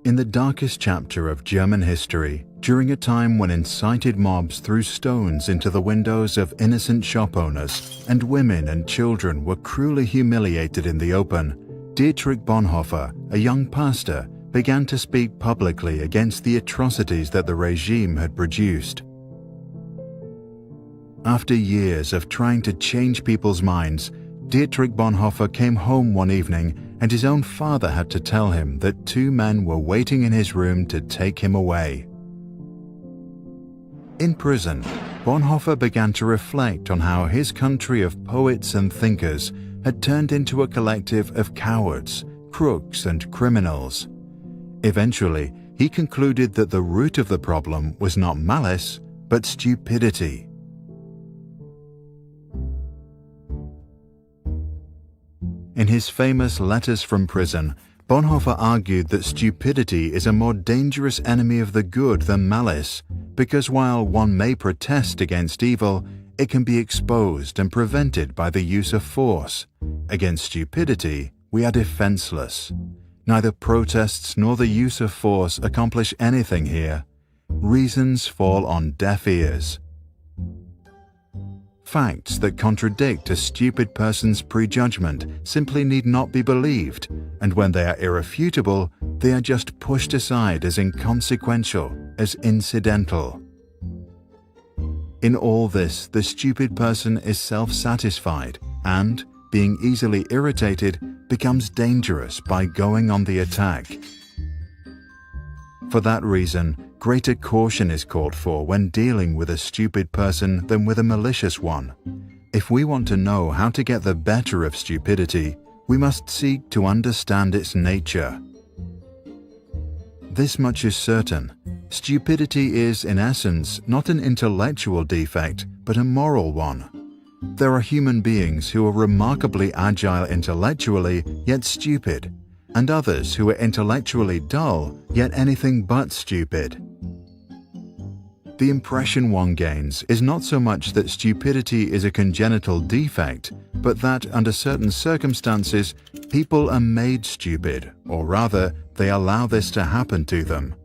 In the darkest chapter of German history, during a time when incited mobs threw stones into the windows of innocent shop owners and women and children were cruelly humiliated in the open, Dietrich Bonhoeffer, a young pastor, began to speak publicly against the atrocities that the regime had produced. After years of trying to change people's minds, Dietrich Bonhoeffer came home one evening and his own father had to tell him that two men were waiting in his room to take him away. In prison, Bonhoeffer began to reflect on how his country of poets and thinkers had turned into a collective of cowards, crooks, and criminals. Eventually, he concluded that the root of the problem was not malice, but stupidity. In his famous Letters from Prison, Bonhoeffer argued that stupidity is a more dangerous enemy of the good than malice, because while one may protest against evil, it can be exposed and prevented by the use of force. Against stupidity, we are defenseless. Neither protests nor the use of force accomplish anything here. Reasons fall on deaf ears. Facts that contradict a stupid person's prejudgment simply need not be believed, and when they are irrefutable, they are just pushed aside as inconsequential, as incidental. In all this, the stupid person is self-satisfied and, being easily irritated, becomes dangerous by going on the attack. For that reason, greater caution is called for when dealing with a stupid person than with a malicious one. If we want to know how to get the better of stupidity, we must seek to understand its nature. This much is certain: stupidity is, in essence, not an intellectual defect, but a moral one. There are human beings who are remarkably agile intellectually, yet stupid, and others who are intellectually dull, yet anything but stupid. The impression one gains is not so much that stupidity is a congenital defect, but that under certain circumstances, people are made stupid, or rather, they allow this to happen to them.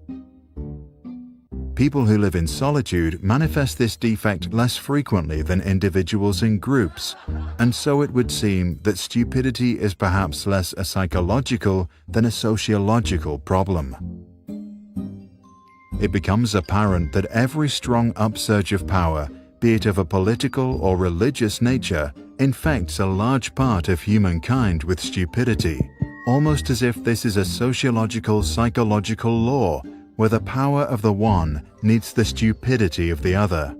People who live in solitude manifest this defect less frequently than individuals in groups, and so it would seem that stupidity is perhaps less a psychological than a sociological problem. It becomes apparent that every strong upsurge of power, be it of a political or religious nature, infects a large part of humankind with stupidity, almost as if this is a sociological psychological law, where the power of the one needs the stupidity of the other.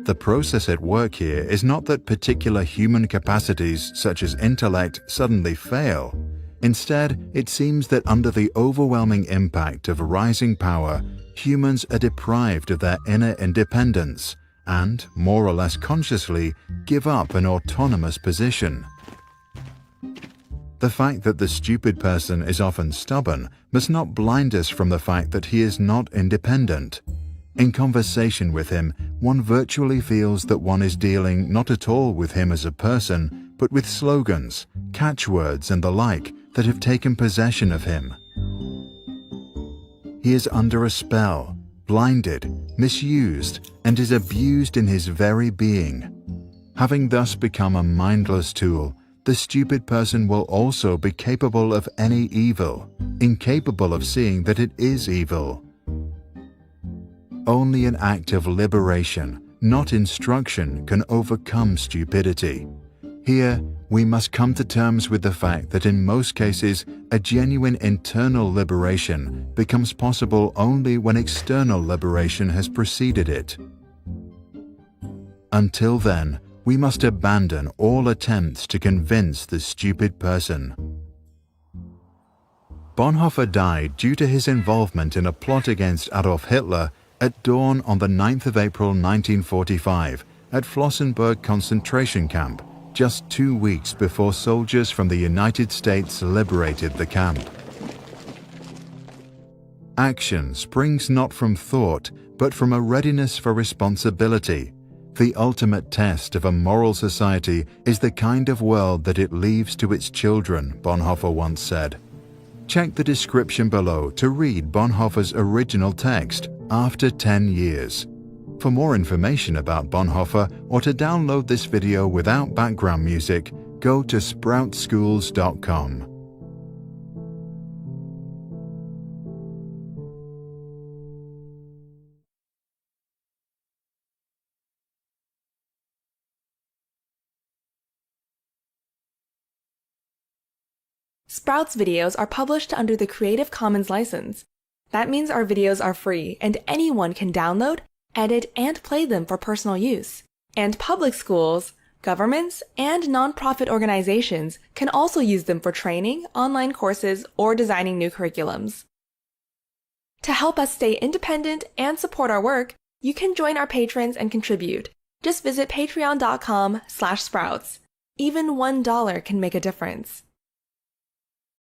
The process at work here is not that particular human capacities such as intellect suddenly fail. Instead, it seems that under the overwhelming impact of rising power, humans are deprived of their inner independence and, more or less consciously, give up an autonomous position. The fact that the stupid person is often stubborn must not blind us from the fact that he is not independent. In conversation with him, one virtually feels that one is dealing not at all with him as a person, but with slogans, catchwords, and the like that have taken possession of him. He is under a spell, blinded, misused, and is abused in his very being. Having thus become a mindless tool, the stupid person will also be capable of any evil, incapable of seeing that it is evil. Only an act of liberation, not instruction, can overcome stupidity. Here, we must come to terms with the fact that in most cases, a genuine internal liberation becomes possible only when external liberation has preceded it. Until then, we must abandon all attempts to convince the stupid person. Bonhoeffer died due to his involvement in a plot against Adolf Hitler at dawn on the 9th of April 1945 at Flossenbürg concentration camp, just 2 weeks before soldiers from the United States liberated the camp. Action springs not from thought, but from a readiness for responsibility. The ultimate test of a moral society is the kind of world that it leaves to its children, Bonhoeffer once said. Check the description below to read Bonhoeffer's original text, After 10 Years. For more information about Bonhoeffer or to download this video without background music, go to sproutschools.com. Sprouts videos are published under the Creative Commons license. That means our videos are free and anyone can download, edit, and play them for personal use. And public schools, governments, and nonprofit organizations can also use them for training, online courses, or designing new curriculums. To help us stay independent and support our work, you can join our patrons and contribute. Just visit patreon.com/sprouts. Even $1 can make a difference.